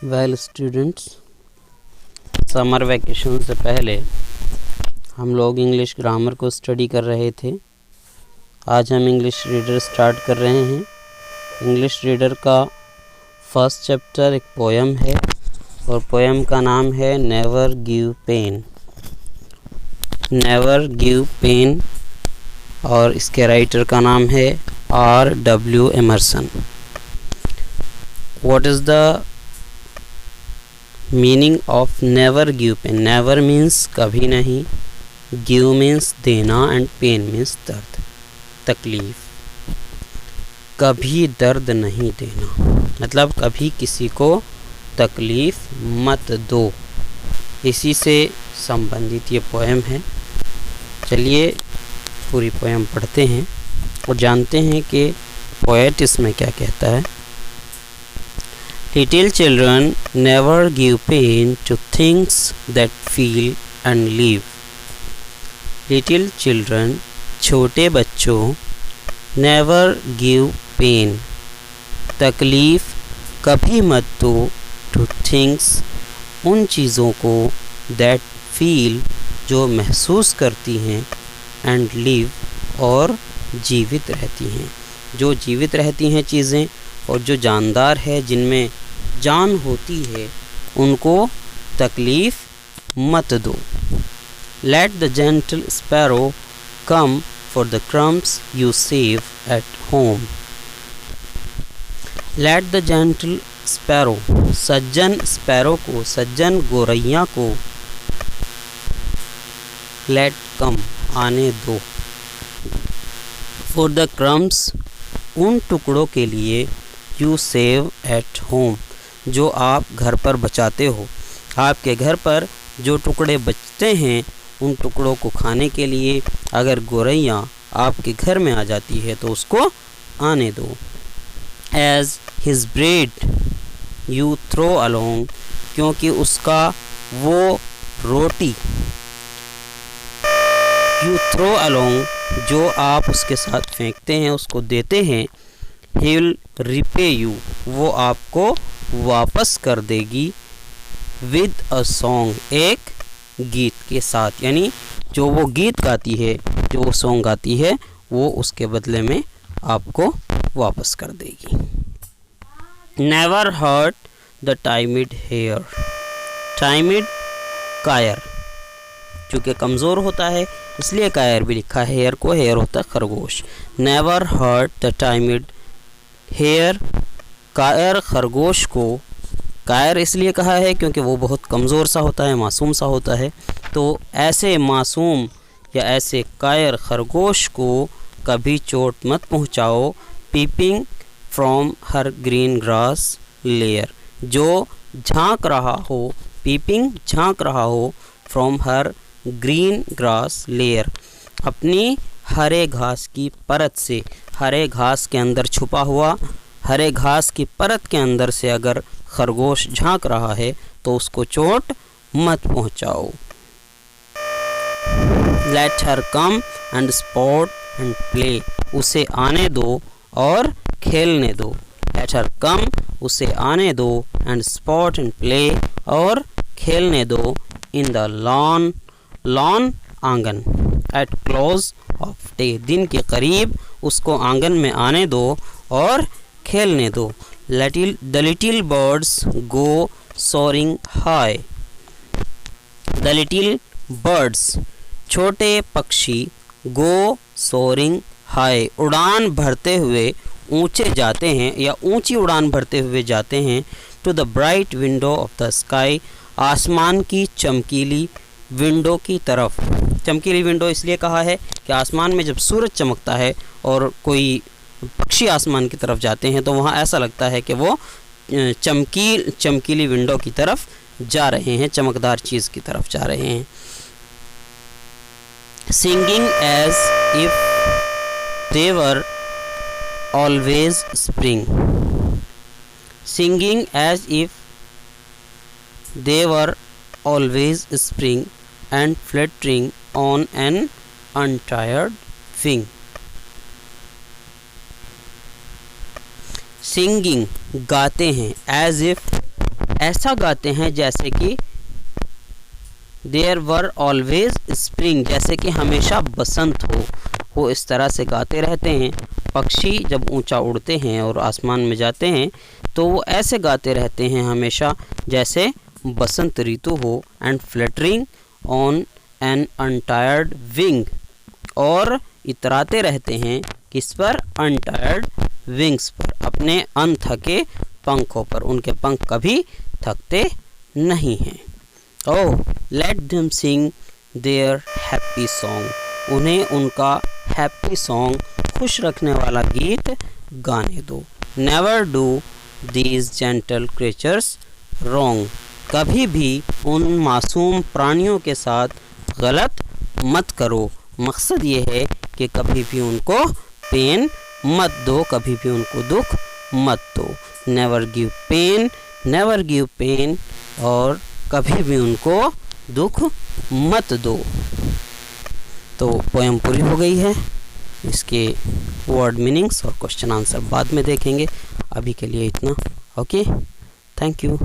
Well students, summer vacation से पहले हम लोग इंग्लिश ग्रामर को स्टडी कर रहे थे। आज हम इंग्लिश रीडर स्टार्ट कर रहे हैं। इंग्लिश रीडर का फर्स्ट चैप्टर एक पोएम है और पोएम का नाम है never give pain. Never give pain और इसके राइटर का नाम है R.W. Emerson. What is the meaning of never give pain? Never means कभी नहीं, गिव मीन्स देना एंड पेन मीन्स दर्द, तकलीफ। कभी दर्द नहीं देना मतलब कभी किसी को तकलीफ मत दो। इसी से संबंधित ये पोएम है। चलिए पूरी पोएम पढ़ते हैं और जानते हैं कि पोएट इसमें क्या कहता है। Little children never give pain to things that feel and live. Little children, छोटे बच्चों, never give pain, तकलीफ कभी मत दो, to things, उन चीज़ों को, that feel, जो महसूस करती हैं, and live, और जीवित रहती हैं। जो जीवित रहती हैं चीज़ें और जो जानदार है, जिनमें जान होती है, उनको तकलीफ मत दो। Let the gentle sparrow come for the crumbs you save at home. Let the gentle sparrow, Sajjan sparrow को, सज्जन गोरैया को, let come, आने दो, for the crumbs, उन टुकड़ों के लिए, you save at home, जो आप घर पर बचाते हो। आपके घर पर जो टुकड़े बचते हैं, उन टुकड़ों को खाने के लिए अगर गोरैया आपके घर में आ जाती है तो उसको आने दो। As his bread you throw along, क्योंकि उसका वो रोटी, you throw along, जो आप उसके साथ फेंकते हैं, उसको देते हैं, he will repay you, वो आपको वापस कर देगी, विद अ सॉन्ग, एक गीत के साथ। यानी जो वो गीत गाती है, जो वो सॉन्ग गाती है, वो उसके बदले में आपको वापस कर देगी। नेवर हर्ट द टाइमिड हेयर, टाइमिड कायर, चूँकि कमज़ोर होता है इसलिए कायर भी लिखा है, हेयर को, हेयर होता है खरगोश। नेवर हर्ट द टाइमिड हेयर, कायर खरगोश को, कायर इसलिए कहा है क्योंकि वो बहुत कमज़ोर सा होता है, मासूम सा होता है। तो ऐसे मासूम या ऐसे कायर खरगोश को कभी चोट मत पहुंचाओ। Peeping from her green grass layer, जो झांक रहा हो, पीपिंग झांक रहा हो, from her green grass layer, अपनी हरे घास की परत से, हरे घास के अंदर छुपा हुआ, हरे घास की परत के अंदर से अगर खरगोश झांक रहा है तो उसको चोट मत पहुंचाओ। Let her come and sport and play, उसे आने दो और खेलने दो। Let her come, उसे आने दो, and sport and play, और खेलने दो, in the lawn, lawn आंगन, at close of day, दिन के करीब उसको आंगन में आने दो और खेलने दो। The little birds go soaring high, the little birds, छोटे पक्षी, go soaring high, उड़ान भरते हुए ऊंचे जाते हैं या ऊंची उड़ान भरते हुए जाते हैं, to the bright window of the sky, आसमान की चमकीली विंडो की तरफ। चमकीली विंडो इसलिए कहा है कि आसमान में जब सूरज चमकता है और कोई पक्षी आसमान की तरफ जाते हैं तो वहाँ ऐसा लगता है कि वो चमकीली विंडो की तरफ जा रहे हैं, चमकदार चीज़ की तरफ जा रहे हैं। Singing as if they were always spring, singing as if they were always spring and fluttering on an untired wing. Singing गाते हैं, एज इफ ऐसा गाते हैं जैसे कि देयर वर ऑलवेज स्प्रिंग, जैसे कि हमेशा बसंत हो, वो इस तरह से गाते रहते हैं। पक्षी जब ऊंचा उड़ते हैं और आसमान में जाते हैं तो वो ऐसे गाते रहते हैं हमेशा जैसे बसंत ऋतु हो। And fluttering on an untired wing, और इतराते रहते हैं किस पर? अनटायर्ड विंग्स पर, अपने अनथके पंखों पर। उनके पंख कभी थकते नहीं हैं। Oh let them sing their happy song, उन्हें उनका हैप्पी सॉन्ग, खुश रखने वाला गीत गाने दो। Never do these gentle creatures wrong, कभी भी उन मासूम प्राणियों के साथ गलत मत करो। मकसद ये है कि कभी भी उनको पेन मत दो, कभी भी उनको दुख मत दो। Never give pain, never give pain, और कभी भी उनको दुख मत दो। तो पोएम पूरी हो गई है। इसके वर्ड मीनिंग्स और क्वेश्चन आंसर बाद में देखेंगे। अभी के लिए इतना। Okay, thank you.